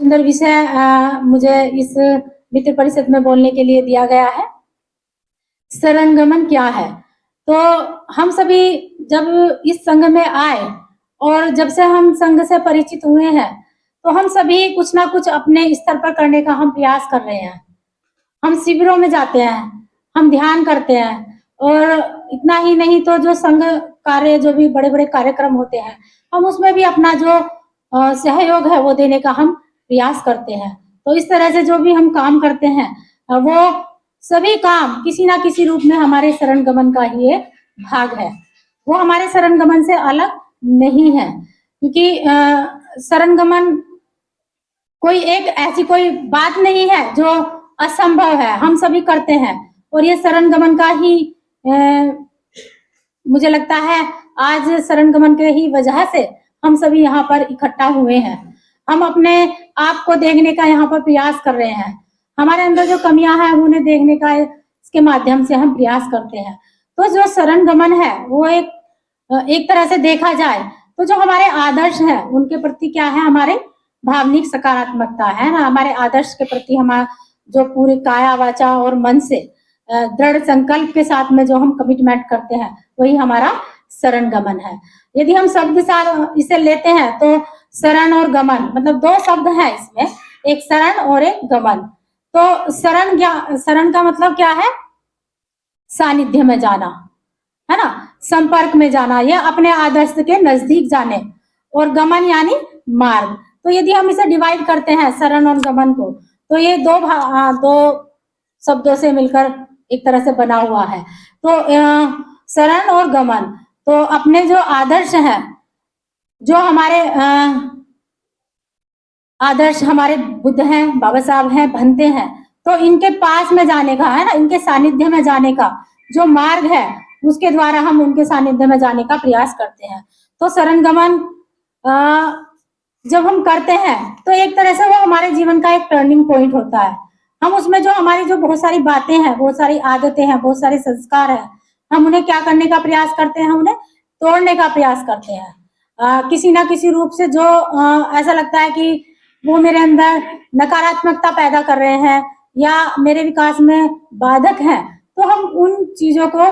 सुंदर विषय मुझे इस मित्र परिषद में बोलने के लिए दिया गया है। शरणगमन क्या है? तो हम सभी जब इस संघ में आए और जब से हम संघ से परिचित हुए हैं, तो हम सभी कुछ ना कुछ अपने स्तर पर करने का हम प्रयास कर रहे हैं। हम शिविरों में जाते हैं, हम ध्यान करते हैं, और इतना ही नहीं तो जो संघ कार्य, जो भी बड़े-बड़े कार्यक्रम होते हैं, हम उसमें भी अपना जो सहयोग है वो देने का हम प्रयास करते हैं। तो इस तरह से जो भी हम काम करते हैं, वो सभी काम किसी ना किसी रूप में हमारे शरणगमन का ही एक भाग है। वो हमारे शरणगमन से अलग नहीं है, क्योंकि शरणगमन कोई एक ऐसी कोई बात नहीं है जो असंभव है, हम सभी करते हैं। और ये शरणगमन का ही मुझे लगता है आज शरणगमन के ही वजह से हम सभी यहाँ पर इकट्ठा हुए हैं। हम अपने आप को देखने का यहाँ पर प्रयास कर रहे हैं। हमारे अंदर जो कमियां हैं उन्हें देखने का इसके माध्यम से हम प्रयास करते हैं। तो जो शरणगमन है वो एक तरह से देखा जाए तो जो हमारे आदर्श हैं उनके प्रति क्या है, हमारे भावनिक सकारात्मकता है ना। हमारे आदर्श के प्रति हमारा जो पूरी काया वाचा और मन से दृढ़ संकल्प के साथ में जो हम कमिटमेंट करते हैं, वही हमारा शरणगमन है। यदि हम शब्द सार इसे लेते हैं तो शरण और गमन, मतलब दो शब्द हैं इसमें, एक शरण और एक गमन। तो शरण का मतलब क्या है? सानिध्य में जाना, है ना, संपर्क में जाना, या अपने आदर्श के नजदीक जाने। और गमन यानी मार्ग। तो यदि हम इसे डिवाइड करते हैं शरण और गमन को, तो ये दो शब्दों से मिलकर एक तरह से बना हुआ है। तो शरण और गमन, तो अपने जो आदर्श हैं, जो हमारे आदर्श हमारे बुद्ध हैं, बाबा साहब हैं, भंते हैं, तो इनके पास में जाने का, है ना, इनके सानिध्य में जाने का जो मार्ग है, उसके द्वारा हम उनके सानिध्य में जाने का प्रयास करते हैं। तो शरणगमन जब हम करते हैं तो एक तरह से वो हमारे जीवन का एक टर्निंग पॉइंट होता है। हम उसमें जो हमारी जो बहुत सारी बातें हैं, बहुत सारी आदतें हैं, बहुत सारे संस्कार हैं, हम उन्हें क्या करने का प्रयास करते हैं? उन्हें तोड़ने का प्रयास करते हैं। किसी ना किसी रूप से जो ऐसा लगता है कि वो मेरे अंदर नकारात्मकता पैदा कर रहे हैं या मेरे विकास में बाधक हैं, तो हम उन चीजों को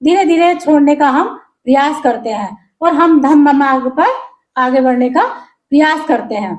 धीरे धीरे छोड़ने का हम प्रयास करते हैं और हम धम्म मार्ग पर आगे बढ़ने का प्रयास करते हैं।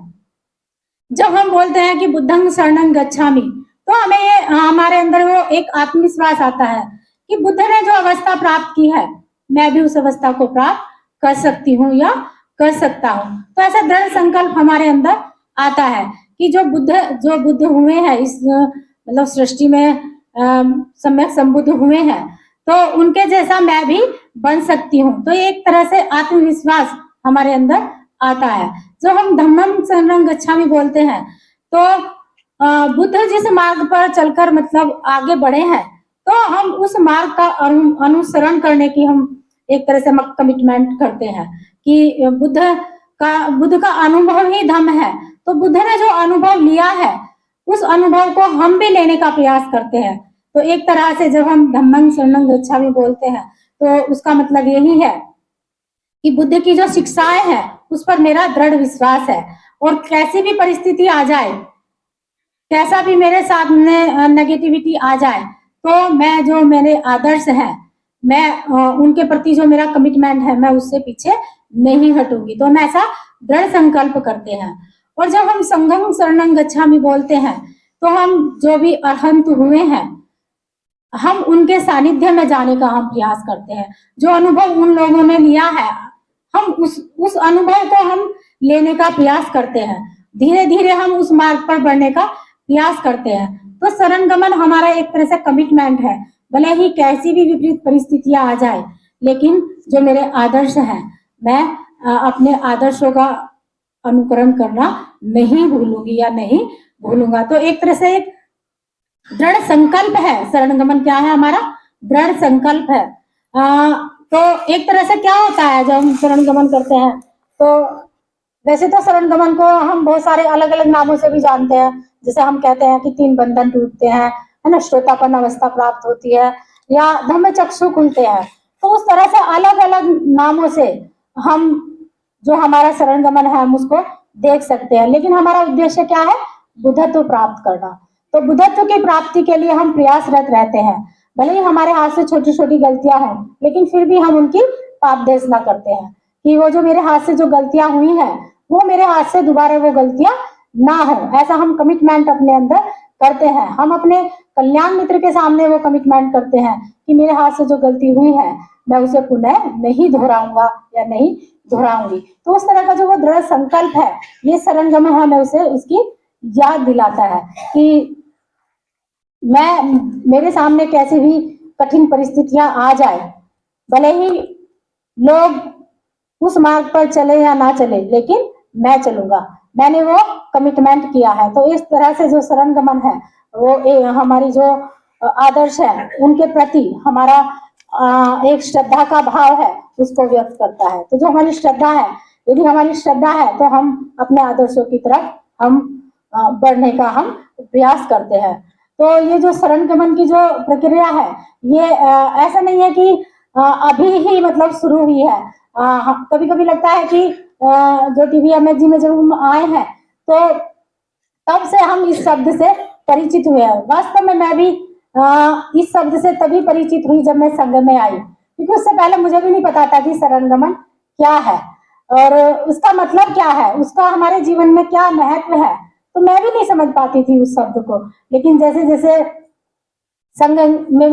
जब हम बोलते हैं कि बुद्धं शरणं गच्छामि, तो हमें ये हमारे अंदर वो एक आत्मविश्वास आता है कि बुद्ध ने जो अवस्था प्राप्त की है, मैं भी उस अवस्था को प्राप्त कर सकती हूँ या कर सकता हूँ। तो ऐसा दृढ़ संकल्प हमारे अंदर आता है कि जो बुद्ध हुए हैं इस मतलब सृष्टि में सम्यक संबुद्ध हुए हैं, तो उनके जैसा मैं भी बन सकती हूँ। तो एक तरह से आत्मविश्वास हमारे अंदर आता है। जब हम धम्मं शरणं गच्छामि बोलते हैं, तो बुद्ध जिस मार्ग पर चलकर मतलब आगे बढ़े हैं, तो हम उस मार्ग का अनुसरण करने की हम एक तरह से कमिटमेंट करते हैं कि बुद्ध का अनुभव ही धम्म है। तो बुद्ध ने जो अनुभव लिया है, उस अनुभव को हम भी लेने का प्रयास करते हैं। तो एक तरह से जब हम धम्मं शरणं गच्छामि बोलते हैं, तो उसका मतलब यही है कि बुद्ध की जो शिक्षाएं हैं उस पर मेरा दृढ़ विश्वास है, और कैसी भी परिस्थिति आ जाए, कैसा भी मेरे सामने नेगेटिविटी आ जाए, तो मैं जो मेरे आदर्श हैं, मैं उनके प्रति जो मेरा कमिटमेंट है, मैं उससे पीछे नहीं हटूंगी। तो हम ऐसा दृढ़ संकल्प करते हैं। और जब हम संघं शरणं गच्छामि बोलते हैं, तो हम जो भी अरहंत हुए हैं, हम उनके सानिध्य में जाने का हम प्रयास करते हैं। जो अनुभव उन लोगों ने लिया है, हम उस अनुभव को हम लेने का प्रयास करते हैं। धीरे धीरे हम उस मार्ग पर बढ़ने का प्रयास करते हैं। तो शरणगमन हमारा एक तरह से कमिटमेंट है। भले ही कैसी भी विपरीत परिस्थितियां आ जाए, लेकिन जो मेरे आदर्श हैं, मैं अपने आदर्शों का अनुकरण करना नहीं भूलूंगी या नहीं भूलूंगा। तो एक तरह से एक दृढ़ संकल्प है। शरणगमन क्या है? हमारा दृढ़ संकल्प है। तो एक तरह से क्या होता है जब हम शरणगमन करते हैं, तो वैसे तो शरणगमन को हम बहुत सारे अलग अलग नामों से भी जानते हैं। जैसे हम कहते हैं कि 3 बंधन टूटते हैं, है ना, श्रोतापन्न अवस्था प्राप्त होती है, या धम्म चक्षु खुलते हैं। तो उस तरह से अलग अलग नामों से हम जो हमारा शरणगमन है हम उसको देख सकते हैं। लेकिन हमारा उद्देश्य क्या है? बुद्धत्व प्राप्त करना। तो बुद्धत्व की प्राप्ति के लिए हम प्रयासरत रहते हैं। भले ही हमारे हाथ से छोटी छोटी गलतियां हों, लेकिन फिर भी हम उनकी पाप देशना करते हैं कि वो जो मेरे हाथ से जो गलतियां हुई हैं, वो मेरे हाथ से दोबारा वो गलतियां ना हो। ऐसा हम कमिटमेंट अपने अंदर करते हैं। हम अपने कल्याण मित्र के सामने वो कमिटमेंट करते हैं कि मेरे हाथ से जो गलती हुई है, मैं उसे पुनः नहीं दोहराऊंगा या नहीं दोहराऊंगी। तो उस तरह का जो वो दृढ़ संकल्प है, ये शरणगमन हमें उसे उसकी याद दिलाता है कि मेरे सामने कैसे भी कठिन परिस्थितियां आ जाए, भले ही लोग उस मार्ग पर चले या ना चले, लेकिन मैं चलूंगा। मैंने वो कमिटमेंट किया है। तो इस तरह से जो शरणगमन है, वो हमारी जो आदर्श है, उनके प्रति हमारा एक श्रद्धा का भाव है, उसको व्यक्त करता है। तो जो हमारी श्रद्धा है, यदि हमारी श्रद्धा है, तो हम अपने आदर्शों की तरफ हम बढ़ने का हम प्रयास करते हैं। तो ये जो शरणगमन की जो प्रक्रिया है, ये ऐसा नहीं है कि अभी ही मतलब शुरू हुई है। कभी कभी लगता है कि जो TVMSG में जब हम आए हैं, तो तब से हम इस शब्द से परिचित हुए हैं। वास्तव में मैं भी इस शब्द से तभी परिचित हुई जब मैं संघ में आई, क्योंकि उससे पहले मुझे भी नहीं पता था कि शरणगमन क्या है और उसका मतलब क्या है, उसका हमारे जीवन में क्या महत्व है। तो मैं भी नहीं समझ पाती थी उस शब्द को। लेकिन जैसे जैसे संघ में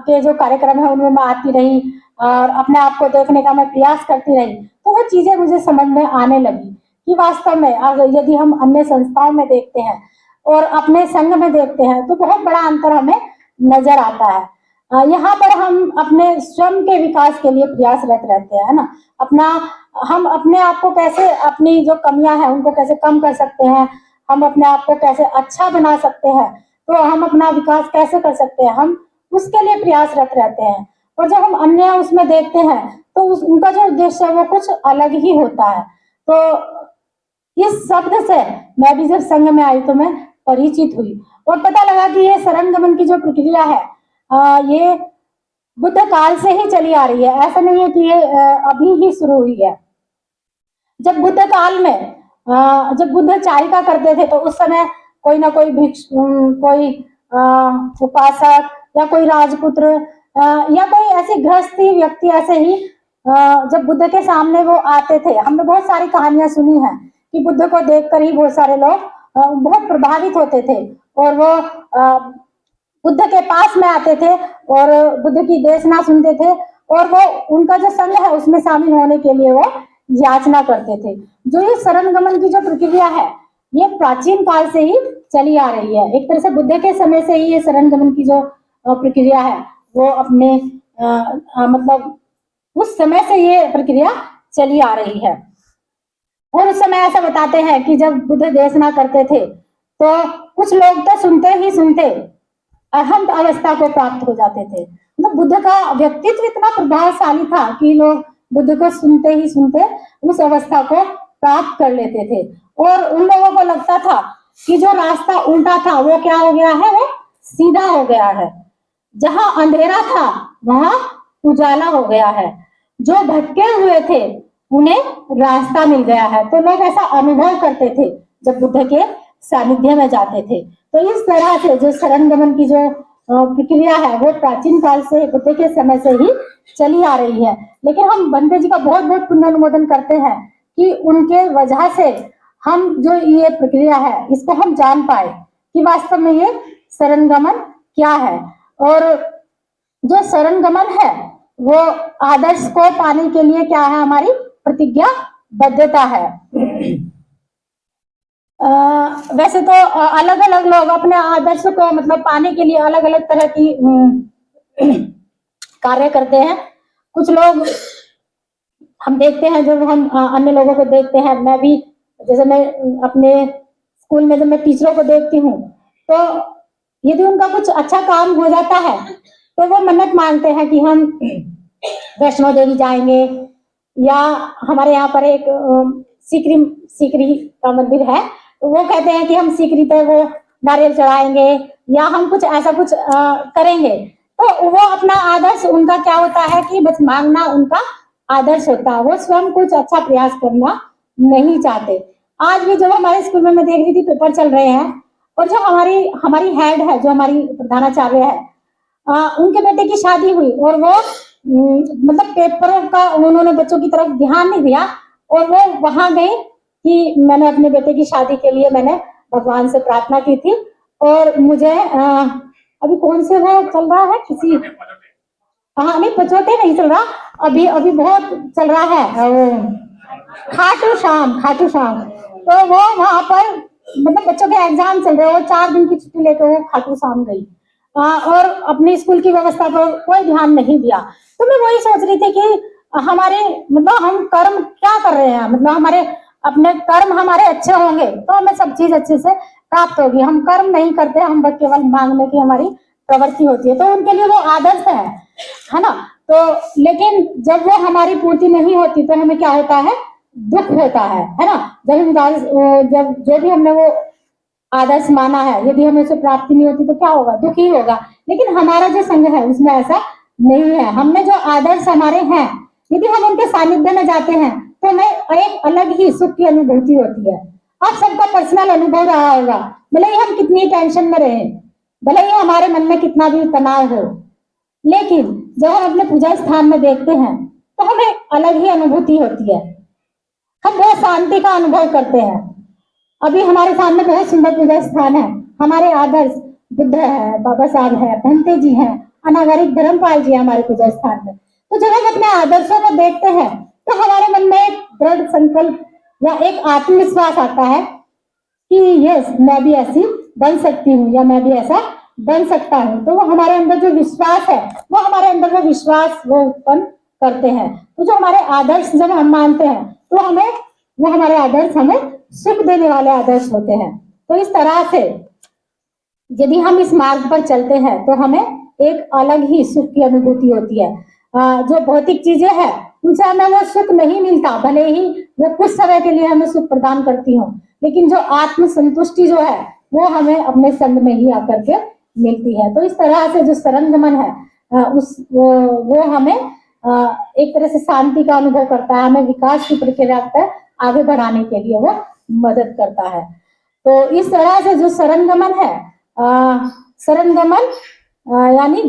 के जो कार्यक्रम है, उनमें मैं आती रही और अपने आप को देखने का मैं प्रयास करती रही, तो वो चीजें मुझे समझ में आने लगी कि वास्तव में यदि हम अन्य संस्थाओं में देखते हैं और अपने संघ में देखते हैं, तो बहुत बड़ा अंतर हमें नजर आता है। यहाँ पर हम अपने स्वयं के विकास के लिए प्रयासरत रहते हैं, ना। हम अपने आप को कैसे, अपनी जो कमियां हैं उनको कैसे कम कर सकते हैं, हम अपने आप को कैसे अच्छा बना सकते हैं, तो हम अपना विकास कैसे कर सकते हैं, हम उसके लिए प्रयासरत रहते हैं। और जब हम अन्य उसमें देखते हैं, तो उनका जो उद्देश्य है वो कुछ अलग ही होता है। तो इस शब्द से मैं भी जब संघ में आई तो मैं परिचित हुई और पता लगा कि ये शरणगमन की जो प्रक्रिया है, ये बुद्ध काल से ही चली आ रही है। ऐसा नहीं है कि ये अभी ही शुरू हुई है। जब बुद्ध काल में जब बुद्ध चारिका करते थे, तो उस समय कोई ना कोई कोई उपासक या कोई राजपुत्र या कोई ऐसी गृहस्थी व्यक्ति ऐसे ही जब बुद्ध के सामने वो आते थे। हमने बहुत सारी कहानियां सुनी हैं कि बुद्ध को देखकर ही बहुत सारे लोग बहुत प्रभावित होते थे और वो बुद्ध के पास में आते थे और बुद्ध की देशना सुनते थे और वो उनका जो संघ है उसमें शामिल होने के लिए वो याचना करते थे। जो ये शरणगमन की जो प्रक्रिया है, ये प्राचीन काल से ही चली आ रही है। एक तरह से बुद्ध के समय से ही ये शरणगमन की जो प्रक्रिया है, वो अपने मतलब उस समय से ये प्रक्रिया चली आ रही है। और उस समय ऐसा बताते हैं कि जब बुद्ध देशना करते थे, तो कुछ लोग तो सुनते ही सुनते अहंत अवस्था को प्राप्त हो जाते थे। मतलब बुद्ध का व्यक्तित्व इतना प्रभावशाली था कि लोग बुद्ध को सुनते ही सुनते उस अवस्था को प्राप्त कर लेते थे। और उन लोगों को लगता था कि जो रास्ता उल्टा था वो क्या हो गया है, वो सीधा हो गया है। जहां अंधेरा था वहां उजाला हो गया है। जो भटके हुए थे उन्हें रास्ता मिल गया है। तो लोग ऐसा अनुभव करते थे जब बुद्ध के सानिध्य में जाते थे। तो इस तरह से जो शरणगमन की जो प्रक्रिया है, वो प्राचीन काल से, बुद्ध के समय से ही चली आ रही है। लेकिन हम बंदे जी का बहुत बहुत पुण्यानुमोदन करते हैं कि उनके वजह से हम जो ये प्रक्रिया है, इसको हम जान पाए कि वास्तव में ये शरणगमन क्या है। और जो शरणगमन है, वो आदर्श को पाने के लिए क्या है, हमारी प्रतिज्ञाबद्धता है। वैसे तो अलग अलग लोग अपने आदर्श को मतलब पाने के लिए अलग अलग तरह की कार्य करते हैं। कुछ लोग हम देखते हैं, जब हम अन्य लोगों को देखते हैं, मैं भी जैसे मैं अपने स्कूल में जब मैं टीचरों को देखती हूँ, तो यदि उनका कुछ अच्छा काम हो जाता है तो वो मन्नत मांगते हैं कि हम वैष्णो देवी जाएंगे, या हमारे यहाँ पर एक सीकरी का मंदिर है, तो वो कहते हैं कि हम सीकरी पे वो नारियल चढ़ाएंगे या हम कुछ ऐसा कुछ करेंगे। तो वो अपना आदर्श उनका क्या होता है कि बस मांगना उनका आदर्श होता है। वो स्वयं कुछ अच्छा प्रयास करना नहीं चाहते। आज भी जब हमारे स्कूल में मैं देख रही थी पेपर चल रहे हैं, और जो हमारी हमारी हेड है, जो हमारी प्रधानाचार्य है, उनके बेटे की शादी हुई और वो मतलब पेपरों का उन्होंने बच्चों की तरफ ध्यान नहीं दिया, और वो वहां गई कि मैंने अपने बेटे की शादी के लिए मैंने भगवान से प्रार्थना की थी, और मुझे अभी कौन से वो चल रहा है किसी, हाँ नहीं पचोटे नहीं चल रहा, अभी अभी बहुत चल रहा है वो खाटू श्याम, खाटू श्याम। तो वो वहां पर मतलब बच्चों के एग्जाम चल रहे, वो 4 दिन की छुट्टी लेकर वो खाटू श्याम गई, और अपनी स्कूल की व्यवस्था पर कोई ध्यान नहीं दिया। तो मैं वही सोच रही थी कि हमारे मतलब हम कर्म क्या कर रहे हैं, मतलब हमारे अपने कर्म हमारे अच्छे होंगे तो हमें सब चीज अच्छे से प्राप्त होगी। हम कर्म नहीं करते, हम बस केवल मांगने की हमारी प्रवृत्ति होती है, तो उनके लिए वो आदर्श है ना। तो लेकिन जब वो हमारी पूर्ति नहीं होती तो हमें क्या होता है, दुख होता है ना। जब हम जब जो भी हमने वो आदर्श माना है, यदि हमें उसे प्राप्ति नहीं होती तो क्या होगा, दुख ही होगा। लेकिन हमारा जो संघ है उसमें ऐसा नहीं है। हमने जो आदर्श हमारे हैं, यदि हम उनके सानिध्य में जाते हैं तो हमें एक अलग ही सुख की अनुभूति होती है। आप सबका पर्सनल अनुभव रहा होगा, भले ही हम कितनी टेंशन में रहे, भले ही हमारे मन में कितना भी तनाव हो, लेकिन जब हम अपने पूजा स्थान में देखते हैं तो हमें अलग ही अनुभूति होती है। हम बहुत शांति का अनुभव करते हैं। अभी हमारे सामने बहुत सुंदर पूजा स्थान है, हमारे आदर्श बुद्ध है, बाबा साहब है, भंते जी हैं, अनागरिक धर्मपाल जी है हमारे पूजा स्थान में। तो जब हम अपने आदर्शों को देखते हैं तो हमारे मन में एक दृढ़ संकल्प या एक आत्मविश्वास आता है कि यस मैं भी ऐसी बन सकती हूँ, या मैं भी ऐसा बन सकता हूँ। तो वो हमारे अंदर जो विश्वास है, वो हमारे अंदर जो विश्वास वो उत्पन्न करते हैं। तो जो हमारे आदर्श जब हम मानते हैं तो हमें वो हमारे आदर्श हमें सुख देने वाले आदर्श होते हैं। तो इस तरह से यदि हम इस मार्ग पर चलते हैं तो हमें एक अलग ही सुख की अनुभूति होती है। जो भौतिक चीजें हैं उनसे हमें वो सुख नहीं मिलता, भले ही वो कुछ समय के लिए हमें सुख प्रदान करती हो, लेकिन जो आत्म संतुष्टि जो है वो हमें अपने संग में ही आकर के मिलती है। तो इस तरह से जो शरण है वो हमें एक तरह से शांति का अनुभव करता है, हमें विकास की प्रक्रिया पर आगे बढ़ाने के लिए वो मदद करता है। तो इस तरह से जो शरणगमन है, शरणगमन यानी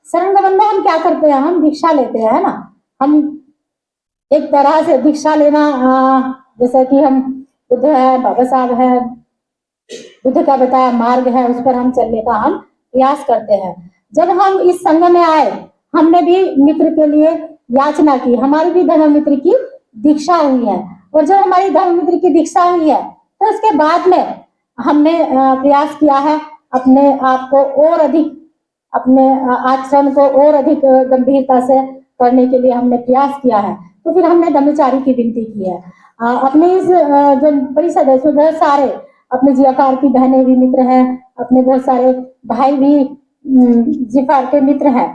शरणगमन में हम क्या करते हैं, हम दीक्षा लेते हैं, है ना। हम एक तरह से दीक्षा लेना, जैसा कि हम बुद्ध है, बाबा साहब है, बुद्ध का बताया मार्ग है, उस पर हम चलने का हम प्रयास करते हैं। जब हम इस संघ में आए, हमने भी मित्र के लिए याचना की, हमारी भी धर्म मित्र की दीक्षा हुई है, और जब हमारी धर्म मित्र की दीक्षा हुई है तो उसके बाद में हमने प्रयास किया है अपने आप को और अधिक, अपने आचरण को और अधिक गंभीरता से करने के लिए हमने प्रयास किया है। तो फिर हमने ब्रह्मचारी की विनती की है। अपने इस जो परिषद है इसमें बहुत सारे अपने जियाकार की बहनें भी मित्र हैं, अपने बहुत सारे भाई भी जिफार के मित्र हैं।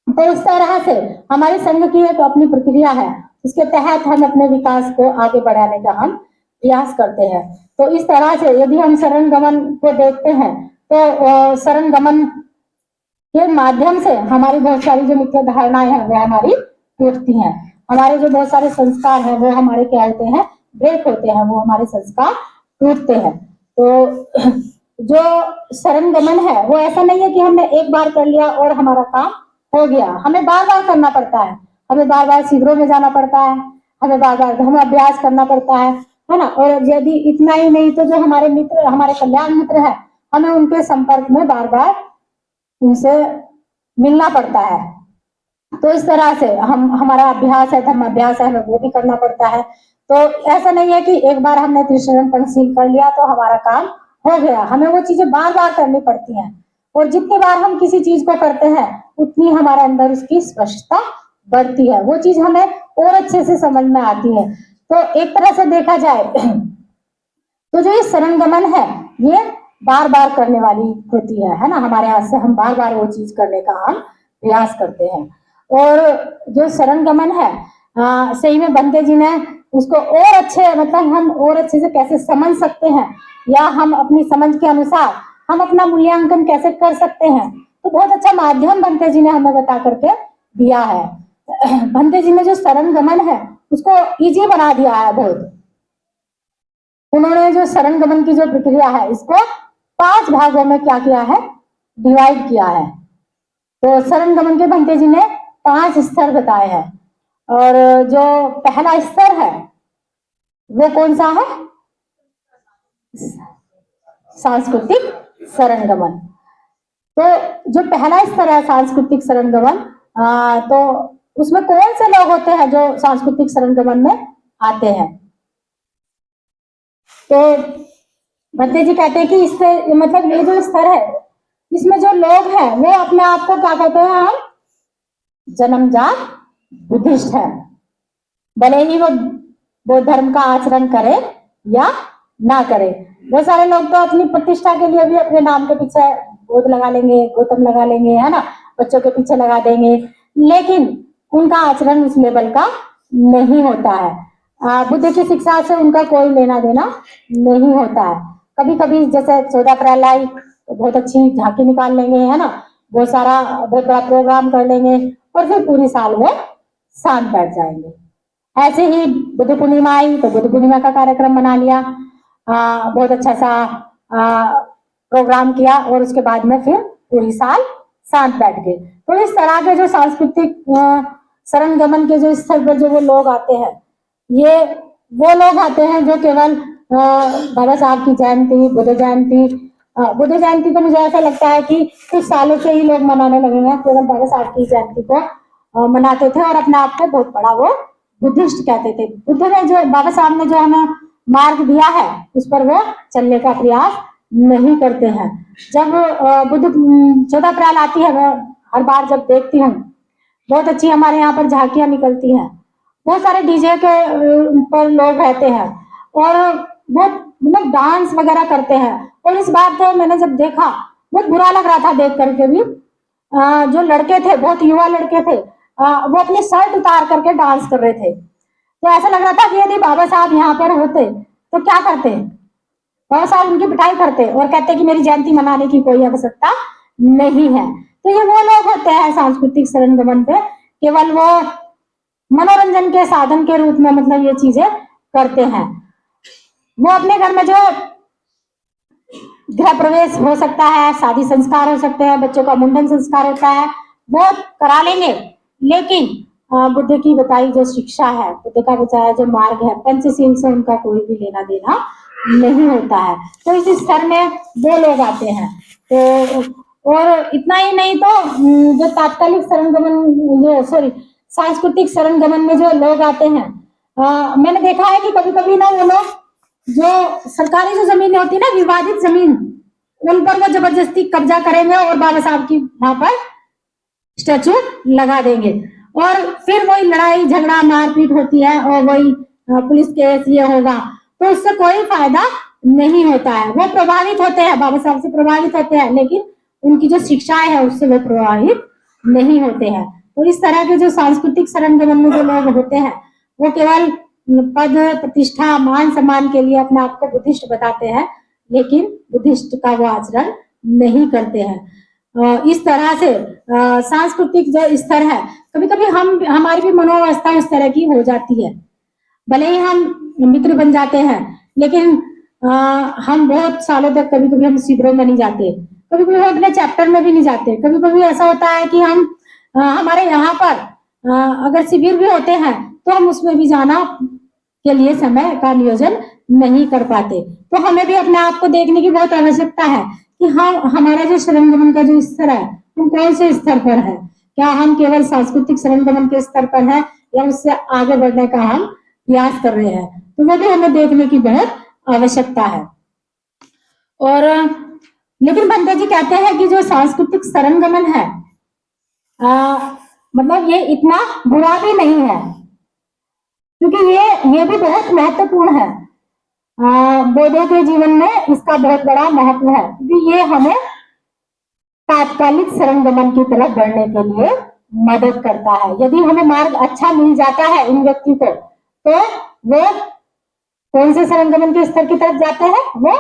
तो इस तरह से हमारे संघ की एक अपनी प्रक्रिया है, इसके तहत हम अपने विकास को आगे बढ़ाने का हम प्रयास करते हैं। तो इस तरह से यदि हम शरण गमन को देखते हैं तो शरण गमन के माध्यम से हमारी बहुत सारी जो मुख्य धारणाएं हैं वो हमारी टूटती हैं, हमारे जो बहुत सारे संस्कार हैं वो हमारे क्या होते हैं, ब्रेक होते हैं, वो हमारे संस्कार टूटते हैं। तो जो शरण गमन है वो ऐसा नहीं है कि हमने एक बार कर लिया और हमारा काम हो गया, हमें बार बार करना पड़ता है, हमें बार बार शिविरों में जाना पड़ता है, हमें बार बार हमें अभ्यास करना पड़ता है ना। और यदि इतना ही नहीं तो जो हमारे मित्र, हमारे कल्याण मित्र है, हमें उनके संपर्क में बार बार उनसे मिलना पड़ता है। तो इस तरह से हमारा अभ्यास है, धर्म अभ्यास है, हमें वो भी करना पड़ता है। तो ऐसा नहीं है कि एक बार हमने त्रिशरण पंचशील कर लिया तो हमारा काम हो गया, हमें वो चीजें बार बार करनी पड़ती हैं, और जितनी बार हम किसी चीज को करते हैं उतनी हमारे अंदर उसकी स्पष्टता बढ़ती है, वो चीज हमें और अच्छे से समझ में आती है। तो एक तरह से देखा जाए तो जो ये शरण गमन है ये बार बार करने वाली कृति है ना, हमारे हाथ से हम बार बार वो चीज करने का हम प्रयास करते हैं। और जो शरण गमन है सही में बंदे जी ने उसको और अच्छे, मतलब हम और अच्छे से कैसे समझ सकते हैं, या हम अपनी समझ के अनुसार हम अपना मूल्यांकन कैसे कर सकते हैं, तो बहुत अच्छा माध्यम बंते जी ने हमें बता करके दिया है। बंते जी ने जो शरण गमन है उसको इजी बना दिया है बहुत। उन्होंने जो शरणगमन की जो प्रक्रिया है इसको 5 भागों में क्या किया है, डिवाइड किया है। तो शरणगमन के भंते जी ने 5 स्तर बताए हैं और जो पहला स्तर है वो कौन सा है, सांस्कृतिक शरणगमन। तो जो पहला स्तर है सांस्कृतिक शरणगमन, तो उसमें कौन से लोग होते हैं जो सांस्कृतिक शरणगमन में आते हैं। तो भट्टे जी कहते हैं कि इससे मतलब ये जो स्तर है इसमें जो लोग हैं वो अपने आप को क्या कहते हैं, हम जन्मजात बुद्धिस्ट है, भले ही वो बौद्ध धर्म का आचरण करे या ना करे। बहुत सारे लोग तो अपनी प्रतिष्ठा के लिए भी अपने नाम के पीछे बुद्ध लगा लेंगे, गौतम लगा लेंगे, है ना, बच्चों के पीछे लगा देंगे, लेकिन उनका आचरण उस लेवल का नहीं होता है। बुद्ध की शिक्षा से उनका कोई लेना देना नहीं होता है। कभी कभी जैसे 14 अप्रैल आई तो बहुत अच्छी झांकी निकाल लेंगे, है ना, बहुत सारा बहुत बड़ा प्रोग्राम कर लेंगे और फिर पूरी साल में शांत बैठ जाएंगे। ऐसे ही बुद्ध पूर्णिमा आई तो बुद्ध पूर्णिमा का कार्यक्रम बना लिया, बहुत अच्छा सा प्रोग्राम किया और उसके बाद में फिर पूरी साल शांत बैठ गए। तो इस तरह के जो सांस्कृतिक शरणगमन के जो स्तर पर जो वो लोग आते हैं, ये वो लोग आते हैं जो केवल बाबा साहब की जयंती, बुद्ध जयंती तो मुझे ऐसा लगता है कि कुछ सालों से ही लोग मनाने लगे हैं। केवल बाबा साहब की जयंती को मनाते थे और अपने आप को बहुत बड़ा वो बुद्धिस्ट कहते थे। बुद्ध ने जो, बाबा साहब ने जो हमें मार्ग दिया है उस पर वो चलने का प्रयास नहीं करते हैं। जब बुद्ध 14 अप्रैल आती है, मैं हर बार जब देखती हूँ बहुत अच्छी हमारे यहाँ पर झांकियां निकलती हैं, बहुत सारे डीजे के पर लोग रहते हैं और बहुत मतलब डांस वगैरह करते हैं। और इस बार तो मैंने जब देखा बहुत बुरा लग रहा था देख करके भी, जो लड़के थे, बहुत युवा लड़के थे, वो अपनी शर्ट उतार करके डांस कर रहे थे। तो ऐसा लग रहा था कि यदि बाबा साहब यहाँ पर होते तो क्या करते, बाबा साहब उनकी पिटाई करते और कहते कि मेरी जयंती मनाने की कोई आवश्यकता नहीं है। तो ये वो लोग होते हैं सांस्कृतिक शरणगमन पे, केवल वो मनोरंजन के साधन के रूप में मतलब ये चीजें करते हैं। वो अपने घर में जो गृह प्रवेश हो सकता है, शादी संस्कार हो सकते हैं, बच्चों का मुंडन संस्कार होता है, वो करा लेंगे, लेकिन बुद्ध की बताई जो शिक्षा है, बुद्ध का बताया जो मार्ग है, पंचशील से उनका कोई भी लेना देना नहीं होता है। तो इस स्तर में वो लोग आते हैं। तो और इतना ही नहीं तो जो तात्कालिक शरणगमन, जो सॉरी सांस्कृतिक शरणगमन में जो लोग आते हैं, मैंने देखा है कि कभी कभी ना वो लोग जो सरकारी जो जमीन होती है ना, विवादित जमीन, उन पर वो जबरदस्ती कब्जा करेंगे और बाबा साहब की वहां पर स्टैचू लगा देंगे और फिर वही लड़ाई झगड़ा मारपीट होती है और वही पुलिस केस ये होगा। तो उससे कोई फायदा नहीं होता है। वो प्रभावित होते हैं, बाबा साहब से प्रभावित होते हैं, लेकिन उनकी जो शिक्षाएं है उससे वो प्रभावित नहीं होते हैं। तो इस तरह के जो सांस्कृतिक शरणगमन में जो लोग होते हैं वो केवल पद प्रतिष्ठा मान सम्मान के लिए अपने आप को बुद्धिस्ट बताते हैं, लेकिन बुद्धिस्ट का वो आचरण नहीं करते हैं। इस तरह से सांस्कृतिक जो स्तर है, कभी कभी हमारी भी मनोवस्था इस तरह की हो जाती है। भले ही हम मित्र बन जाते हैं, लेकिन हम बहुत सालों तक कभी कभी हम शिविरों में नहीं जाते, कभी कभी हम अपने चैप्टर में भी नहीं जाते। कभी कभी ऐसा होता है कि हम हमारे यहाँ पर अगर शिविर भी होते हैं तो हम उसमें भी जाना के लिए समय का नियोजन नहीं कर पाते। तो हमें भी अपने आप को देखने की बहुत आवश्यकता है कि हम, हमारा जो शरणगमन का जो स्तर है हम कौन से स्तर पर है। क्या हम केवल सांस्कृतिक शरणगमन के स्तर पर है या उससे आगे बढ़ने का हम प्रयास कर रहे हैं। तो वो भी हमें देखने की बहुत आवश्यकता है। और लेकिन भंते जी कहते हैं कि जो सांस्कृतिक शरणगमन है मतलब ये इतना बुरा भी नहीं है, क्योंकि ये भी बहुत महत्वपूर्ण है। बौद्धों के जीवन में इसका बहुत बड़ा महत्व है, क्योंकि ये हमें तात्कालिक शरणगमन की तरफ बढ़ने के लिए मदद करता है। यदि हमें मार्ग अच्छा मिल जाता है इन व्यक्ति को, तो वो कौन से शरणगमन के स्तर की तरफ जाते हैं, वो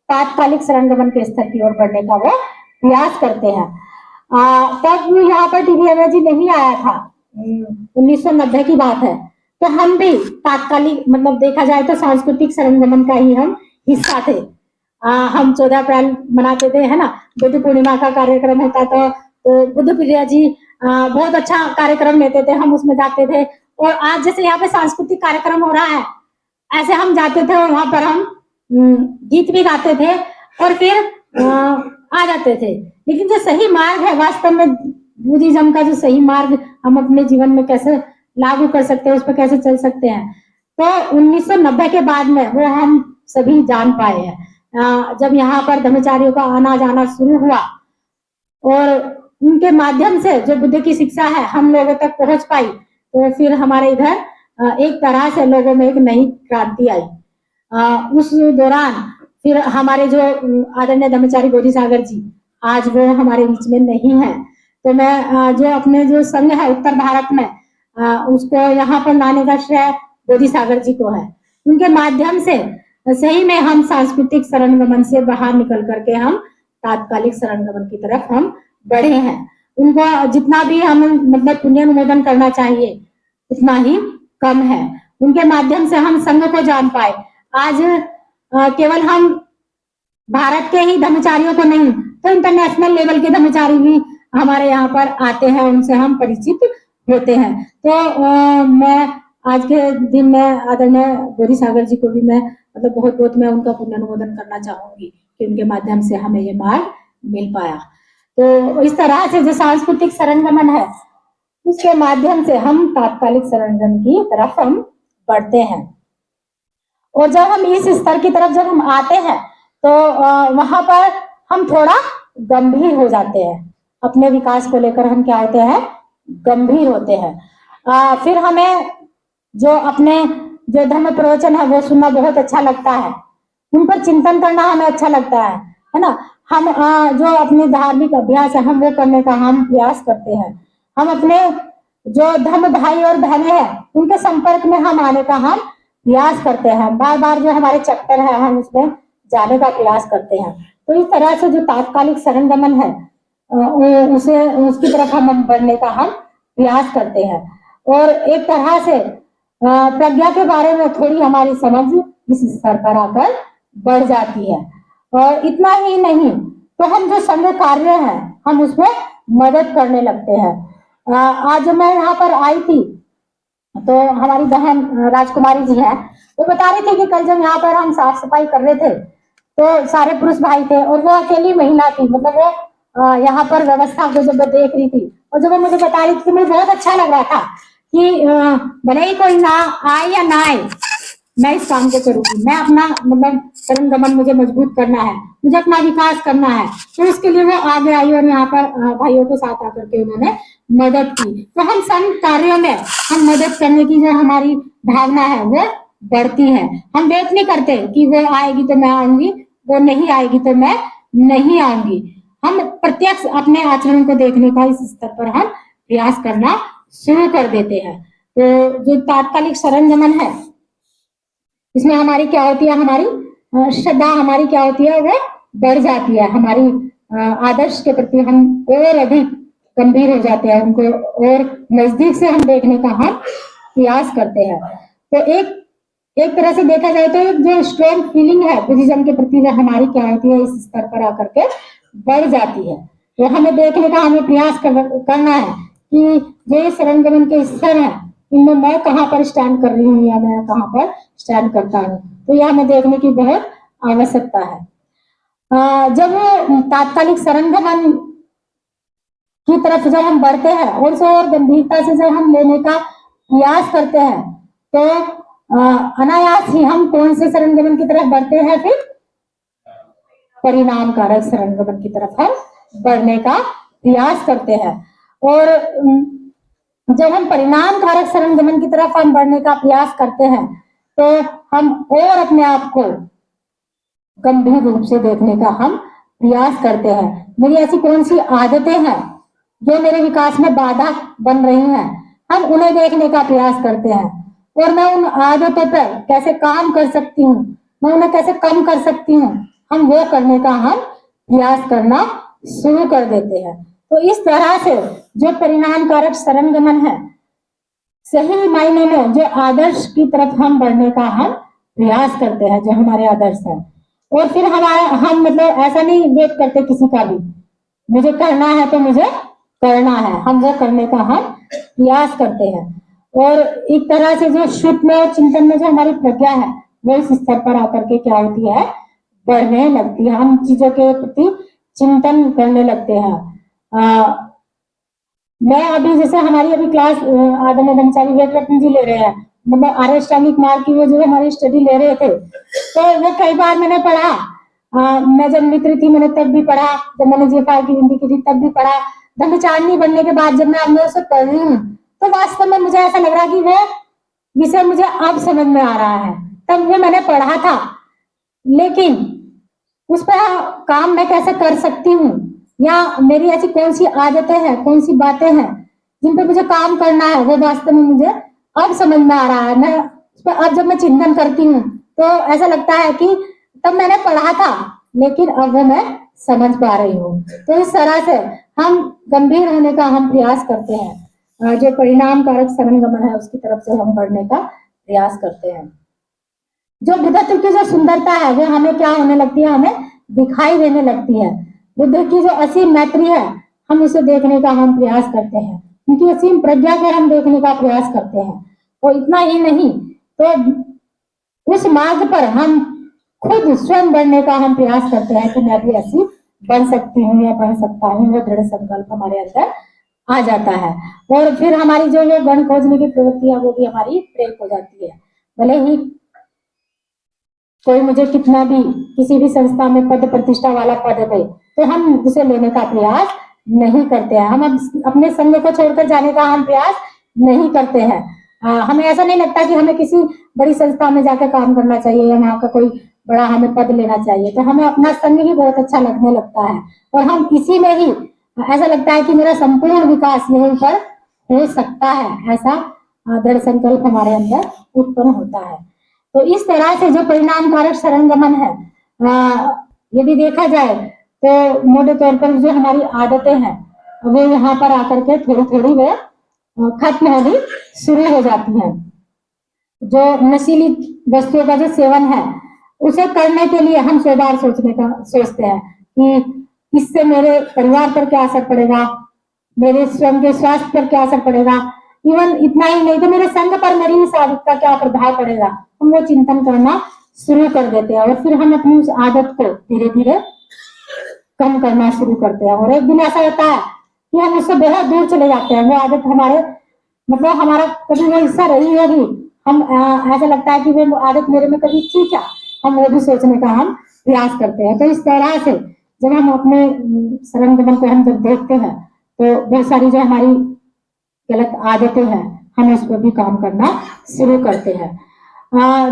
तात्कालिक शरणगमन के स्तर की ओर बढ़ने का वो प्रयास करते हैं। तब यहाँ पर टीबी अमेजी नहीं आया था, 1990 की बात है। तो हम भी तात्कालिक मतलब देखा जाए तो सांस्कृतिक सरंगमन का ही हम हिस्सा थे। हम 14 अप्रैल मनाते थे, है ना, बुद्ध पूर्णिमा का कार्यक्रम होता था तो बुद्ध प्रिया जी बहुत अच्छा कार्यक्रम लेते थे, हम उसमें जाते थे। और आज जैसे यहाँ पे सांस्कृतिक कार्यक्रम हो रहा है, ऐसे हम जाते थे और वहां पर हम गीत भी गाते थे और फिर आ जाते थे। लेकिन जो सही मार्ग है वास्तव में बुद्धिज्म का, जो सही मार्ग हम अपने जीवन में कैसे लागू कर सकते हैं, उस पर कैसे चल सकते हैं, तो 1990 के बाद में वो हम सभी जान पाए हैं। जब यहाँ पर ब्रह्मचारियों का आना जाना शुरू हुआ और उनके माध्यम से जो बुद्ध की शिक्षा है हम लोगों तक पहुंच पाई, तो फिर हमारे इधर एक तरह से लोगों में एक नई क्रांति आई। उस दौरान फिर हमारे जो आदरणीय ब्रह्मचारी बोधि सागर जी आज वो हमारे बीच में नहीं है, तो मैं जो अपने जो संघ है उत्तर भारत में उसको यहाँ पर लाने का श्रेय बोधि सागर जी को है। उनके माध्यम से सही में हम सांस्कृतिक शरणगमन से बाहर निकल करके हम तात्कालिक शरणगमन की तरफ हम बढ़े हैं। उनको जितना भी हम मतलब पुण्य अनुमोदन करना चाहिए उतना ही कम है। उनके माध्यम से हम संघ को जान पाए। आज केवल हम भारत के ही ब्रह्मचारियों को नहीं तो इंटरनेशनल लेवल के ब्रह्मचारी भी हमारे यहाँ पर आते हैं, उनसे हम परिचित होते हैं। तो मैं आज के दिन में आदरणीय बोधि सागर जी को भी मैं मतलब बहुत बहुत मैं उनका पुण्य अनुमोदन करना चाहूंगी कि उनके माध्यम से हमें ये मार्ग मिल पाया। तो इस तरह से जो सांस्कृतिक शरणगमन है उसके माध्यम से हम तात्कालिक शरणगमन की तरफ हम बढ़ते हैं। और जब हम इस स्तर की तरफ जब हम आते हैं तो वहां पर हम थोड़ा गंभीर हो जाते हैं। अपने विकास को लेकर हम क्या होते हैं, गंभीर होते हैं। फिर हमें जो अपने जो धर्म प्रवचन है वो सुनना बहुत अच्छा लगता है, उन पर चिंतन करना हमें अच्छा लगता है ना। हम जो अपने धार्मिक अभ्यास है हम वो करने का हम प्रयास करते हैं। हम अपने जो धर्म भाई और बहनें हैं उनके संपर्क में हम आने का हम प्रयास करते हैं। बार बार जो हमारे चक्कर है हम उसमें जाने का प्रयास करते हैं। तो इस तरह से जो तात्कालिक शरणगमन है उसे उसकी तरफ हम बढ़ने का हम प्रयास करते हैं। और एक तरह से प्रज्ञा के बारे में थोड़ी हमारी समझ इस स्तर पर आकर बढ़ जाती है। और इतना ही नहीं तो हम जो संघ कार्य है हम उसमें मदद करने लगते हैं। आज मैं यहाँ पर आई थी तो हमारी बहन राजकुमारी जी है, वो बता रही थी कि कल जब यहाँ पर हम साफ सफाई कर रहे थे तो सारे पुरुष भाई थे और वो अकेली महिला थी। मतलब वो यहाँ पर व्यवस्था को जब देख रही थी और जब वो मुझे बता रही थी तो मुझे बहुत अच्छा लग रहा था कि भले ही कोई ना आए या ना आए मैं इस काम को करूंगी। मैं अपना मतलब शरणगमन मुझे मजबूत करना है, मुझे अपना विकास करना है। तो इसके लिए वो आगे आई और यहाँ पर भाइयों के साथ आकर के उन्होंने मदद की। तो हम संघ कार्यों में हम मदद करने की जो हमारी भावना है वो बढ़ती है। हम वेट नहीं करते कि वो आएगी तो मैं आऊंगी, वो नहीं आएगी तो मैं नहीं आऊंगी। हम प्रत्यक्ष अपने आचरण को देखने का इस स्तर पर हम प्रयास करना शुरू कर देते हैं। तो जो तात्कालिक शरणगमन है इसमें हमारी क्या होती है, हमारी श्रद्धा हमारी क्या होती है वो बढ़ जाती है। हमारी आदर्श के प्रति हम और अधिक गंभीर हो जाते हैं, उनको और नजदीक से हम देखने का हम प्रयास करते हैं। तो एक तरह से देखा जाए तो एक जो स्ट्रॉन्ग फीलिंग है बुद्धिज्म के प्रति वो हमारी क्या होती है इस स्तर पर आकर के बढ़ जाती है। तो हमें देखने का हमें प्रयास करना है कि जो शरणगमन के स्तर है इनमें मैं कहाँ पर स्टैंड कर रही हूँ या मैं कहाँ पर स्टैंड करता हूँ। तो यह हमें देखने की बहुत आवश्यकता है। जब तात्कालिक शरणगमन की तरफ जब हम बढ़ते हैं और उसे और गंभीरता से जब हम लेने का प्रयास करते हैं तो अनायास ही हम कौन से शरणगमन की तरफ बढ़ते हैं, फिर परिणाम कारक शरणगमन की तरफ हम बढ़ने का प्रयास करते हैं। और जब हम परिणाम कारक शरणगमन की तरफ हम बढ़ने का प्रयास करते हैं तो हम और अपने आप को गंभीर रूप से देखने का हम प्रयास करते हैं। मेरी ऐसी कौन सी आदतें हैं जो मेरे विकास में बाधा बन रही हैं, हम उन्हें देखने का प्रयास करते हैं और मैं उन आदतों पर कैसे काम कर सकती हूँ, मैं उन्हें कैसे कम कर सकती हूँ, हम वो करने का हम प्रयास करना शुरू कर देते हैं। तो इस तरह से जो परिणाम कारक शरणगमन है सही मायने में जो आदर्श की तरफ हम बढ़ने का हम प्रयास करते हैं, जो हमारे आदर्श है। और फिर हमारा हम मतलब ऐसा नहीं वेट करते किसी का भी, मुझे करना है तो मुझे करना है, हम वो करने का हम प्रयास करते हैं। और एक तरह से जो शुद्ध में और चिंतन में जो हमारी प्रज्ञा है वो इस स्तर पर आकर के क्या होती है, बढ़ने लगती है। हम चीजों के प्रति चिंतन करने लगते हैं। मैं अभी जैसे हमारी अभी क्लास आदरणीय ब्रह्मचारी विवेक रत्न जी ले रहे हैं, मतलब आर्य अष्टांगिक मार्ग की वो जो हमारी स्टडी ले रहे थे, तो वो कई बार मैंने पढ़ा। मैं जब मित्र थी मैंने तब भी पढ़ा, जब मैंने जीएफआई की हिंदी की थी तब भी पढ़ा, ब्रह्मचारिणी बनने के बाद जब मैं अब उसे पढ़ रही हूँ तो वास्तव में मुझे ऐसा लग रहा कि वो विषय मुझे अब समझ में आ रहा है। तब वो मैंने पढ़ा था, लेकिन उस पर काम मैं कैसे कर सकती हूँ, या मेरी ऐसी कौन सी आदतें हैं, कौन सी बातें हैं जिन पर मुझे काम करना है, वो वास्तव में मुझे अब समझ में आ रहा है। मैं उस पर अब जब मैं चिंतन करती हूँ तो ऐसा लगता है कि तब मैंने पढ़ा था लेकिन अब वो मैं समझ पा रही हूँ। तो इस तरह से हम गंभीर होने का हम प्रयास करते हैं, जो परिणाम कारक शरणगमन है उसकी तरफ से हम बढ़ने का प्रयास करते हैं। जो बुद्धत्व की जो सुंदरता है वो हमें क्या होने लगती है, हमें दिखाई देने लगती है। बुद्ध की जो असीम मैत्री है हम उसे देखने का हम प्रयास करते हैं, उनकी असीम प्रज्ञा को हम देखने का प्रयास करते हैं। और इतना ही नहीं तो उस मार्ग पर हम खुद स्वयं बढ़ने का हम प्रयास करते हैं कि मैं भी ऐसी बन सकती हूँ या बन सकता हूँ। वो दृढ़ संकल्प हमारे अंदर आ जाता है और फिर हमारी जो ये गण खोजने की प्रवृत्ति है वो भी हमारी प्रेरित हो जाती है। भले ही कोई मुझे कितना भी किसी भी संस्था में पद प्रतिष्ठा वाला पद दे तो हम उसे लेने का प्रयास नहीं करते हैं। हम अपने संग को छोड़कर जाने का हम प्रयास नहीं करते हैं। हमें ऐसा नहीं लगता कि हमें किसी बड़ी संस्था में जाकर काम करना चाहिए या वहाँ का कोई बड़ा हमें पद लेना चाहिए, तो हमें अपना संग ही बहुत अच्छा लगने लगता है और हम इसी में ही ऐसा लगता है कि मेरा संपूर्ण विकास यहीं पर हो सकता है। ऐसा दृढ़ संकल्प हमारे अंदर उत्पन्न होता है। तो इस तरह से जो परिणाम कारक शरणगमन है, यदि देखा जाए तो मोटे तौर पर जो हमारी आदतें हैं वो यहाँ पर आकर के थोड़ी थोड़ी वो खत्म होनी शुरू हो जाती हैं। जो नशीली वस्तुओं का जो सेवन है उसे करने के लिए हम 100 बार सोचते हैं कि इससे मेरे परिवार पर क्या असर पड़ेगा, मेरे स्वयं के स्वास्थ्य पर क्या असर पड़ेगा, इवन इतना ही नहीं तो मेरे संग पर मेरी इस आदत का क्या प्रभाव पड़ेगा। हम वो चिंतन करना शुरू कर देते हैं और फिर हम अपनी उस आदत को धीरे धीरे कम करना शुरू करते हैं। और एक दिन ऐसा होता है कि हम उससे बहुत दूर चले जाते हैं। वो आदत हमारे मतलब हमारा कभी वो हिस्सा रही होगी, हम ऐसा लगता है कि वो आदत मेरे में कभी थी क्या, हम वो भी सोचने का हम प्रयास करते हैं। तो इस तरह से जब हम अपने शरणगमन को हम जब देखते हैं तो बहुत सारी जो हमारी गलत आदतें हैं हम उस पर भी काम करना शुरू करते हैं।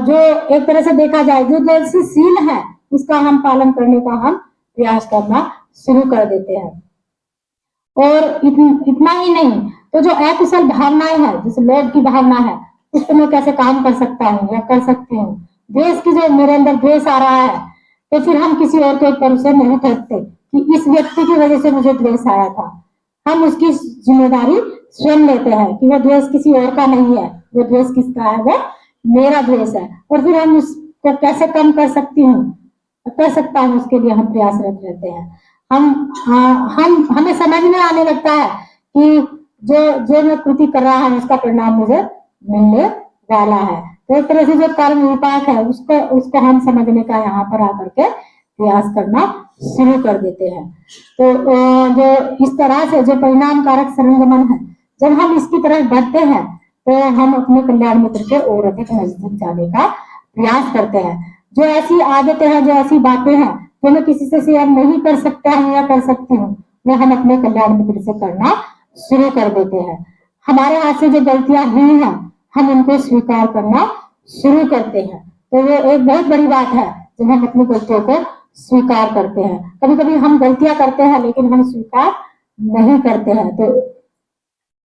जो एक तरह से देखा जाए जो जैसी सील है उसका हम पालन करने का हम प्रयास करना शुरू कर देते हैं। और इतना ही नहीं तो जो अकुशल भावनाएं हैं जैसे लोभ की भावना है उस पर मैं कैसे काम कर सकता हूँ या कर सकती हूँ। द्वेष की जो मेरे अंदर द्वेष आ रहा है तो फिर हम किसी और के ऊपर उसे नहीं कहते कि इस व्यक्ति की वजह से मुझे द्वेष आया था। हम उसकी जिम्मेदारी स्वयं लेते हैं कि वो द्वेष किसी और का नहीं है, वो द्वेष किसका है, वो मेरा द्वेष है। और फिर हम उसको कैसे कम कर सकती हूँ कर सकता हूँ उसके लिए हम प्रयासरत रहते हैं। हम हमें समझ में आने लगता है कि जो जो मैं कृति कर रहा हूँ उसका परिणाम मुझे मिलने वाला है। तो एक तरह से जो कर्म विपाक है उसको हम समझने का यहाँ पर आकर के प्रयास करना शुरू कर देते हैं। तो जो इस तरह से जो परिणाम कारक शरणगमन है जब हम इसकी तरफ बढ़ते हैं तो हम अपने कल्याण मित्र के और अधिक नजदीक जाने का प्रयास करते हैं। जो ऐसी आदतें हैं जो ऐसी बातें हैं जो मैं किसी से शेयर नहीं कर सकता हूँ या कर सकती हूँ वो हम अपने कल्याण मित्र से करना शुरू कर देते हैं। हमारे हाथ से जो गलतियां हुई हैं हम उनको स्वीकार करना शुरू करते हैं। तो ये एक बहुत बड़ी बात है जब हम अपनी गलतियों को स्वीकार करते हैं। कभी कभी हम गलतियां करते हैं लेकिन हम स्वीकार नहीं करते हैं। तो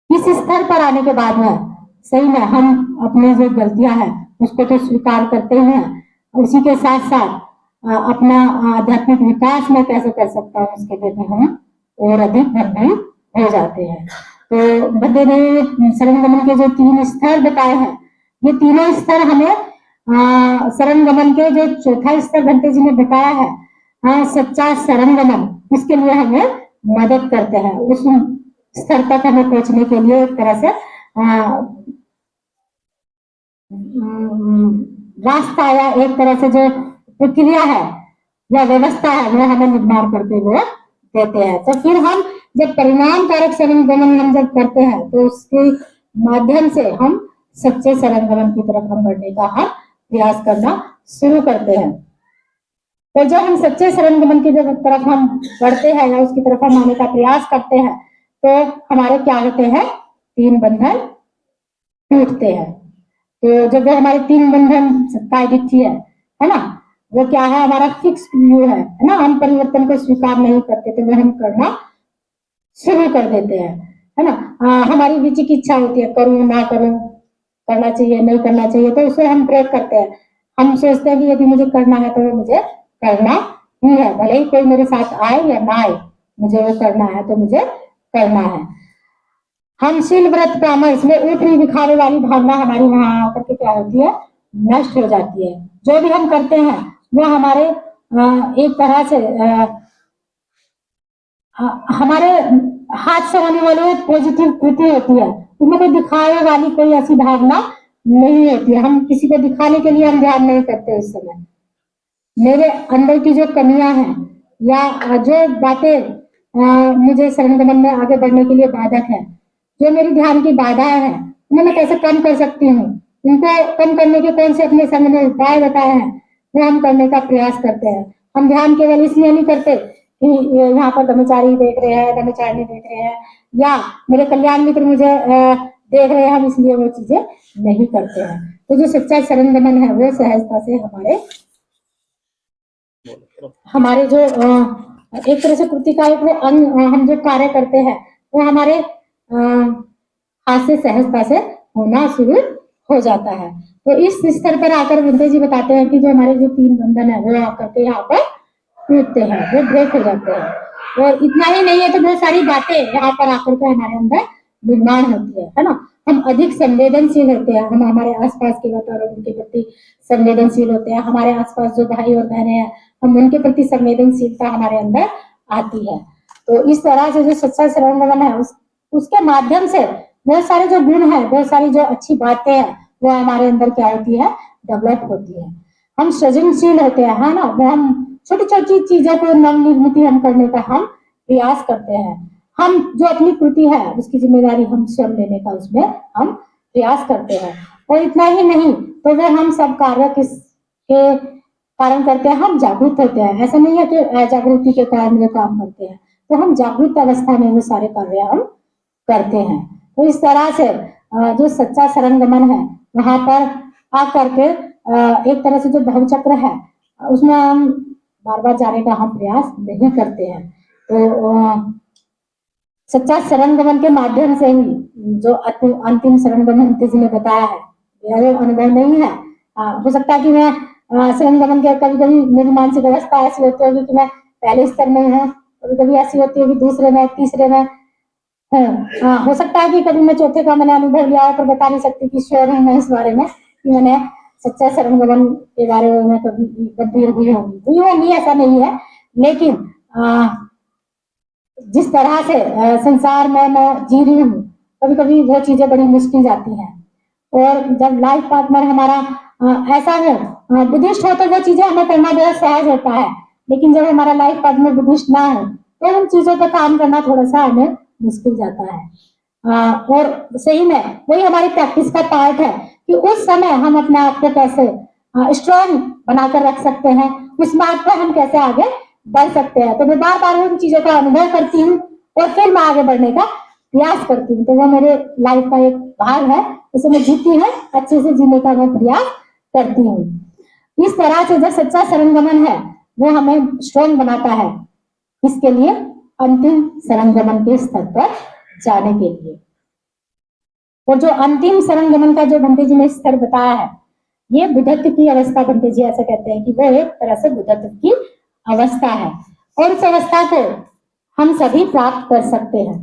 इस स्तर पर आने के बाद में सही में हम अपनी जो गलतियां हैं उसको तो स्वीकार करते हैं, उसी के साथ साथ अपना आध्यात्मिक विकास में कैसे कर सकता हूँ उसके लिए भी हम और अधिक गंभीर हो जाते हैं। तो बंदे ने शरण गमन के जो 3 स्तर बताए हैं, ये तीनों स्तर हमें शरण गमन के जो चौथा स्तर भंते जी ने बताया है, सच्चा शरण गमन, इसके लिए हमें मदद करते हैं। उस स्तर तक हमें पहुंचने के लिए एक तरह से रास्ता या एक तरह से जो प्रक्रिया है या व्यवस्था है वो हमें निर्माण करते हुए देते हैं। तो फिर हम जब परिणाम कारक शरण गमन हम जब करते हैं तो उसके माध्यम से हम सच्चे शरण गमन की तरफ हम बढ़ने का हम प्रयास करना शुरू करते हैं। तो जब हम सच्चे शरण गमन की तरफ हम बढ़ते हैं या उसकी तरफ हम आने का प्रयास करते हैं तो हमारे क्या होते हैं, 3 बंधन टूटते हैं। तो जब वो हमारे 3 बंधन सत्ता दिखती है ना, वो क्या है, हमारा फिक्स व्यू है ना, हम परिवर्तन को स्वीकार नहीं करते तो वो हम करना शुरू कर देते हैं, है ना। हमारी विचिकित्सा होती है, करूं ना करूं, करना चाहिए नहीं करना चाहिए, तो उसे हम ब्रेक करते हैं। हम सोचते हैं कि यदि मुझे करना है तो वो मुझे करना ही है, भले ही कोई मेरे साथ आए या ना आए, मुझे वो करना है तो मुझे करना है। हम शील व्रत कामर्स में ऊपरी दिखाने वाली भावना हमारी वहां आकर के क्या होती है, नष्ट हो जाती है। जो भी हम करते हैं वो हमारे एक तरह से हमारे हाथ से होने वाली पॉजिटिव कृति होती है, उसमें कोई दिखाने वाली कोई ऐसी भावना नहीं होती है। हम किसी को दिखाने के लिए हम ध्यान नहीं करते उस समय। मेरे अंदर की जो कमियां हैं या जो बातें मुझे शरण गमन में आगे बढ़ने के लिए बाधक है, जो मेरी ध्यान की बाधाएं हैं, उन्हें मैं कैसे कम कर सकती हूँ, उनको कम करने के कौन से अपने सामने उपाय बताए हैं वो हम करने का प्रयास करते हैं। हम ध्यान केवल इसलिए नहीं करते कि यहाँ पर ब्रह्मचारी देख रहे हैं, ब्रह्मचारिणी देख रहे हैं या मेरे कल्याण मित्र मुझे देख रहे हैं, हम इसलिए वो चीजें नहीं करते हैं। तो जो सच्चा शरण गमन है वो सहजता से हमारे जो एक तरह से कृति का एक वो अंग हम जो कार्य करते हैं वो हमारे हाथ से सहजता से होना शुरू हो जाता है। तो इस स्तर पर आकर विंते जी बताते हैं कि जो हमारे जो 3 बंधन है वो आकर के यहाँ पर टूटते हैं, वो ब्रेक हो जाते हैं। और इतना ही नहीं है तो बहुत सारी बातें यहाँ पर आकर के हमारे अंदर निर्माण होती है ना। हम अधिक संवेदनशील होते हैं, हम हमारे आसपास के वातावरण के प्रति संवेदनशील होते हैं। हमारे आसपास जो भाई और बहनें हैं हम उनके प्रति संवेदनशीलता हमारे अंदर आती है। तो इस तरह से जो सच्चा शरण गमन है उसके माध्यम से बहुत सारे जो गुण है, बहुत सारी जो अच्छी बातें हैं वो हमारे अंदर क्या होती है, डेवलप होती है। हम सृजनशील होते हैं, है ना, वो हम छोटी छोटी चीजों को नवनिर्मित हम करने का हम प्रयास करते हैं। हम जो अपनी कृति है उसकी जिम्मेदारी हम स्वयं लेने का उसमें हम प्रयास करते हैं। और इतना ही नहीं तो वो हम सब कार्य किसके कारण करते हैं, हम जागरूक होते हैं। ऐसा नहीं है कि अजागृति के कारण वो काम करते हैं, तो हम जागरूक अवस्था में वो सारे कार्य हम करते हैं। तो इस तरह से जो सच्चा शरण गमन है वहां पर आकर के एक तरह से जो भवचक्र है उसमें हम बार बार जाने का हम प्रयास नहीं करते हैं। तो सच्चा शरण गमन के माध्यम से ही जो अंतिम शरण गमन जी ने बताया है, यह अनुभव नहीं है। हो सकता है कि मैं शरण गमन के कभी कभी मेरी मानसिक अवस्था ऐसी होती होगी कि मैं पहले स्तर में हूँ, कभी कभी ऐसी होती होगी दूसरे में, तीसरे में हूँ। हो सकता है कि कभी मैं चौथे का मैंने अनुभव लिया पर बता नहीं सकती कि श्योर हूँ मैं इस बारे में कि मैंने सच्चा शरण गमन के बारे में मैं कभी गंभीर हुई होंगी, ऐसा नहीं है। लेकिन जिस तरह से संसार में मैं जी रही हूँ, कभी कभी वो चीजें बड़ी मुश्किल जाती हैं। और जब लाइफ पार्टनर हमारा ऐसा है बुद्धिस्ट हो तो वो चीजें हमें करना बहुत सहज होता है, लेकिन जब हमारा लाइफ पार्टनर बुद्धिस्ट ना हो तो उन चीजों पर काम करना थोड़ा सा हमें मुश्किल जाता है। और सही में वही हमारी प्रैक्टिस का पार्ट है कि उस समय हम अपने आप को कैसे स्ट्रॉन्ग बनाकर रख सकते हैं, उस मार्ग पर हम कैसे आगे बढ़ सकते हैं। तो मैं बार बार उन चीजों का अनुभव करती हूँ और फिर मैं आगे बढ़ने का प्रयास करती हूँ। तो वो मेरे लाइफ का एक भाग है, उसे मैं जीती हूँ, अच्छे से जीने का मैं प्रयास करती हूँ। इस तरह से जो सच्चा शरण गमन है वो हमें स्ट्रॉन्ग बनाता है, इसके लिए अंतिम शरण गमन के स्तर पर जाने के लिए। और जो अंतिम शरण गमन का जो भंते जी ने स्तर बताया है, ये बुद्धत्व की अवस्था, भंते जी ऐसा कहते हैं कि वो एक तरह से बुद्धत्व की अवस्था है और उस अवस्था को हम सभी प्राप्त कर सकते हैं।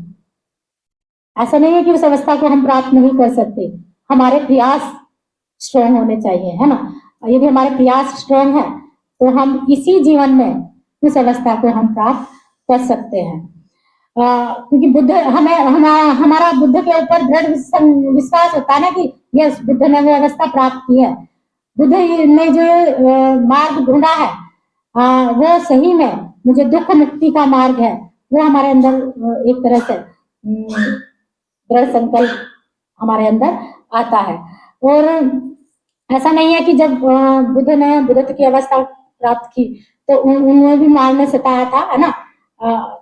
ऐसा नहीं है कि उस अवस्था को हम प्राप्त नहीं कर सकते, हमारे प्रयास स्ट्रॉन्ग होने चाहिए, है ना। यदि हमारे प्रयास स्ट्रॉन्ग है तो हम इसी जीवन में उस अवस्था को हम प्राप्त कर सकते हैं। क्योंकि बुद्ध हमें हमारा बुद्ध के ऊपर दृढ़ विश्वास होता है ना कि यस, बुद्ध ने वो अवस्था प्राप्त की है। बुद्ध ने जो मार्ग ढूंढा है वो सही में मुझे दुख मुक्ति का मार्ग है, वो हमारे अंदर एक तरह से दृढ़ संकल्प हमारे अंदर आता है। और ऐसा नहीं है कि जब बुद्ध ने बुद्धत्व की अवस्था प्राप्त की तो उन्हें भी मार ने सताया था, है ना।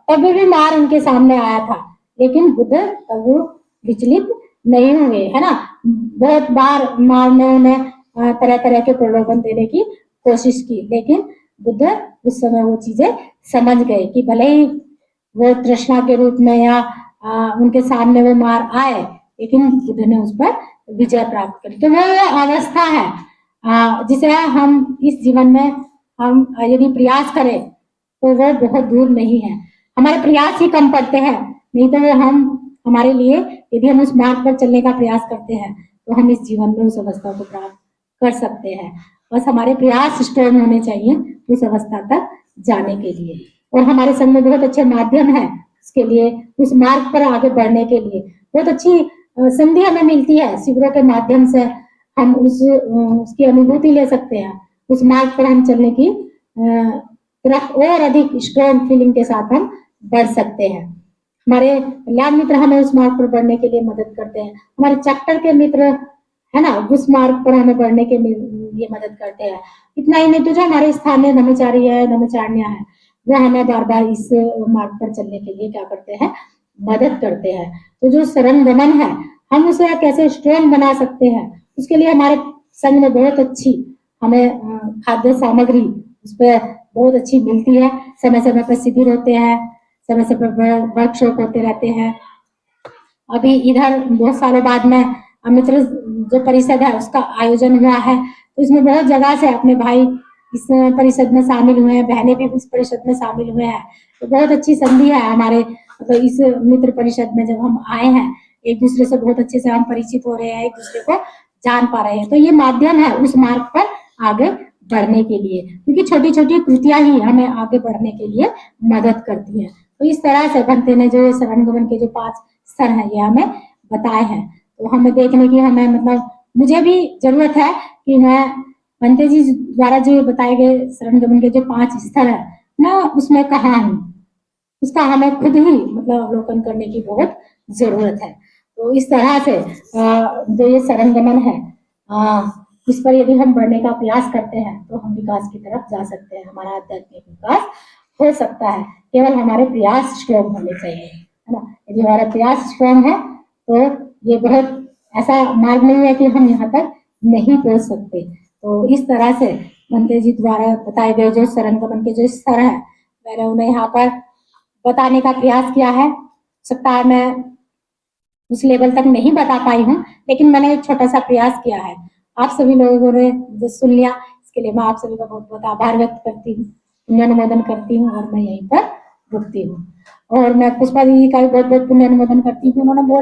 तभी भी मार उनके सामने आया था, लेकिन बुद्ध तब वो विचलित नहीं हुए, है ना। बहुत बार मार ने उन्हें तरह तरह के प्रलोभन देने की कोशिश की, लेकिन बुद्ध उस समय वो चीजें समझ गए कि भले ही वो तृष्णा के रूप में या उनके सामने वो मार आए, लेकिन बुद्ध ने उस पर विजय प्राप्त करी। तो वो अवस्था है जिसे हम इस जीवन में हम यदि प्रयास करें तो वो बहुत दूर नहीं है। हमारे प्रयास ही कम पड़ते हैं, नहीं तो वो हम हमारे लिए यदि हम उस मार्ग पर चलने का प्रयास करते हैं तो हम इस जीवन में उस अवस्था को प्राप्त कर सकते हैं। बस हमारे प्रयास स्ट्रॉन्ग होने चाहिए उस अवस्था तक जाने के लिए। और हमारे संग में बहुत अच्छे माध्यम है उसके लिए, उस मार्ग पर आगे बढ़ने के लिए बहुत अच्छी संधि हमें मिलती है। शिविरों के माध्यम से हम उसकी अनुभूति ले सकते हैं, उस मार्ग पर हम चलने की तरफ और अधिक स्ट्रॉन्ग फीलिंग के साथ हम बढ़ सकते हैं। हमारे कल्याण मित्र हमें उस मार्ग पर बढ़ने के लिए मदद करते हैं, हमारे चैप्टर के मित्र है ना उस मार्ग पर हमें बढ़ने के लिए मदद करते हैं। इतना ही नहीं तो जो हमारे स्थानीय ब्रह्मचारी है, ब्रह्मचारिणियां है, वो हमें बार बार इस मार्ग पर चलने के लिए क्या करते हैं, मदद करते हैं। तो जो शरण गमन है हम उसे कैसे स्ट्रॉन्ग बना सकते हैं, उसके लिए हमारे संघ में बहुत अच्छी हमें खाद्य सामग्री उस पर बहुत अच्छी मिलती है। समय समय पर शिविर होते हैं, समय समय पर वर्कशॉप होते रहते हैं। अभी इधर बहुत सालों बाद में मित्र जो परिषद है उसका आयोजन हुआ है, तो इसमें बहुत जगह से अपने भाई इस परिषद में शामिल हुए हैं, बहनें भी इस परिषद में शामिल हुए हैं। तो बहुत अच्छी संधि है हमारे मतलब इस मित्र परिषद में जब हम आए हैं, एक दूसरे से बहुत अच्छे से हम परिचित हो रहे हैं, एक दूसरे को जान पा रहे हैं। तो ये माध्यम है उस मार्ग पर आगे बढ़ने के लिए, क्योंकि छोटी छोटी कृतियां ही हमें आगे बढ़ने के लिए मदद करती है। तो इस तरह से भंते ने जो शरण गमन के जो 5 स्तर है ये हमें बताए हैं। तो हमें देखने की हमें मतलब मुझे भी जरूरत है कि मैं भंते जी द्वारा जो बताए गए शरण गमन के जो 5 स्तर है मैं उसमें कहाँ हूँ, उसका हमें खुद ही मतलब अवलोकन करने की बहुत जरूरत है। तो इस तरह से जो ये शरण गमन है इस पर यदि हम बढ़ने का प्रयास करते हैं तो हम विकास की तरफ जा सकते हैं, हमारा आध्यात्मिक विकास हो सकता है। केवल हमारे प्रयास स्ट्रॉन्ग होने चाहिए, है ना। यदि हमारा प्रयास स्ट्रॉन्ग है तो ये बहुत ऐसा मार्ग नहीं है कि हम यहाँ तक नहीं पहुंच सकते। तो इस तरह से भंते जी द्वारा बताए गए जो शरण गमन के जो स्तर है मैंने उन्हें यहाँ पर बताने का प्रयास किया है। सकता है मैं उस लेवल तक नहीं बता पाई हूँ, लेकिन मैंने एक छोटा सा प्रयास किया है। आप सभी लोगों ने जो सुन लिया इसके लिए मैं आप सभी का बहुत बहुत आभार व्यक्त करती हूँ, पुण्य अनुमोदन करती हूँ और मैं यहीं पर रुकती हूँ। और मैं पुष्पा दीदी का भी बहुत बहुत पुण्य अनुमोदन करती हूँ। उन्होंने बोला